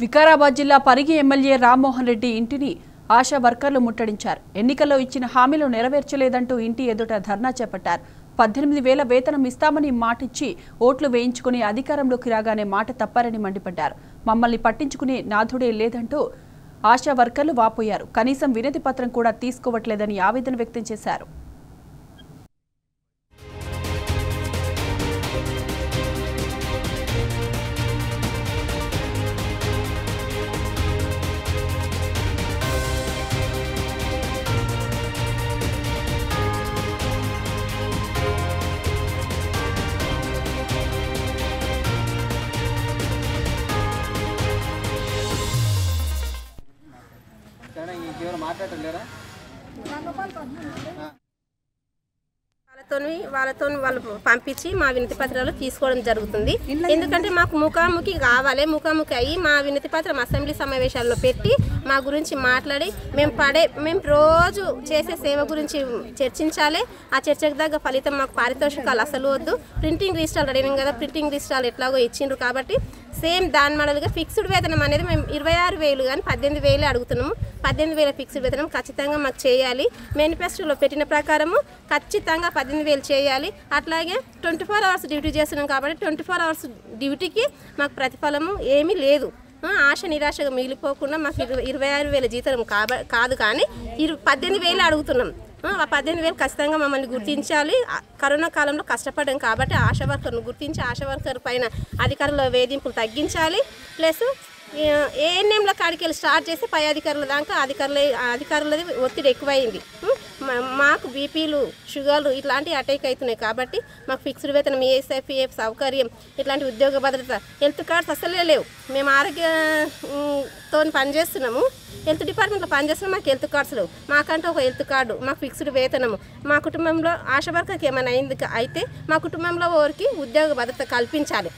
వికారాబాద్ జిల్లా పరిగి ఎమ్మెల్యే రామ్మోహన్ రెడ్డి ఇంటిని ఆశా వర్కర్లు ముట్టడించారు. ఎన్నికల్లో ఇచ్చిన హామీలు నెరవేర్చలేదంటూ ఇంటి ఎదుట ధర్నా చేపట్టారు. 18,000 వేతనం ఇస్తామని మాటిచ్చి ఓట్లు వేయించుకుని అధికారంలోకి రాగానే మాట తప్పారని మండిపడ్డారు. మమ్మల్ని పట్టించుకునే నాథుడే లేదంటూ ఆశా వర్కర్లు వాపోయారు. కనీసం వినతి పత్రం కూడా తీసుకోవట్లేదని ఆవేదన వ్యక్తం చేశారు. వాళ్ళు పంపించి మా వినతి పత్రాలు తీసుకోవడం జరుగుతుంది. ఎందుకంటే మాకు ముఖాముఖి కావాలి. ముఖాముఖి అయ్యి మా వినతి పత్రం అసెంబ్లీ సమావేశాల్లో పెట్టి మా గురించి మాట్లాడి మేము రోజు చేసే సేవ గురించి చర్చించాలి. ఆ చర్చకు తగ్గ ఫలితం మాకు పారితోషికాలు అసలు వద్దు. ప్రింటింగ్ రిజిస్ట్రాలు రెడీ కదా, ప్రింటింగ్ రిజిస్ట్రాలు ఎట్లాగో ఇచ్చిండ్రు కాబట్టి సేమ్ దాని మడలుగా ఫిక్స్డ్ వేతనం అనేది మేము 26,000 కానీ 18,000 అడుగుతున్నాము. 18,000 ఫిక్స్డ్ వేతనం ఖచ్చితంగా మాకు చేయాలి. మేనిఫెస్టోలో పెట్టిన ప్రకారము ఖచ్చితంగా 18,000 చేయాలి. అట్లాగే 24 అవర్స్ డ్యూటీ చేస్తున్నాం కాబట్టి 24 అవర్స్ డ్యూటీకి మాకు ప్రతిఫలము ఏమీ లేదు. ఆశ నిరాశగా మిగిలిపోకుండా మాకు 26,000 జీతం కాదు కానీ 18,000 అడుగుతున్నాం. ఆ 18,000 ఖచ్చితంగా మమ్మల్ని గుర్తించాలి. కరోనా కాలంలో కష్టపడ్డాం కాబట్టి ఆశా వర్కర్ను గుర్తించి ఆశా వర్కర్ పైన అధికారుల వేధింపులు తగ్గించాలి. ప్లస్ ఏఎన్ఎంల కాడికి వెళ్ళి స్టార్ట్ చేసి పై అధికారుల దాకా అధికారులది ఒత్తిడి ఎక్కువైంది. మాకు బీపీలు షుగర్లు ఇట్లాంటివి అటాక్ అవుతున్నాయి కాబట్టి మాకు ఫిక్స్డ్ వేతనం ESIPF సౌకర్యం ఇట్లాంటి ఉద్యోగ భద్రత హెల్త్ కార్డ్స్ అసలే లేవు. మేము ఆరోగ్యంతో పనిచేస్తున్నాము, హెల్త్ డిపార్ట్మెంట్లో పనిచేస్తున్నాం, మాకు హెల్త్ కార్డ్స్ లేవు. మాకంటే ఒక హెల్త్ కార్డు, మాకు ఫిక్స్డ్ వేతనము, మా కుటుంబంలో ఆశా వర్కర్కి ఏమైనా అయితే మా కుటుంబంలో వారికి ఉద్యోగ భద్రత కల్పించాలి.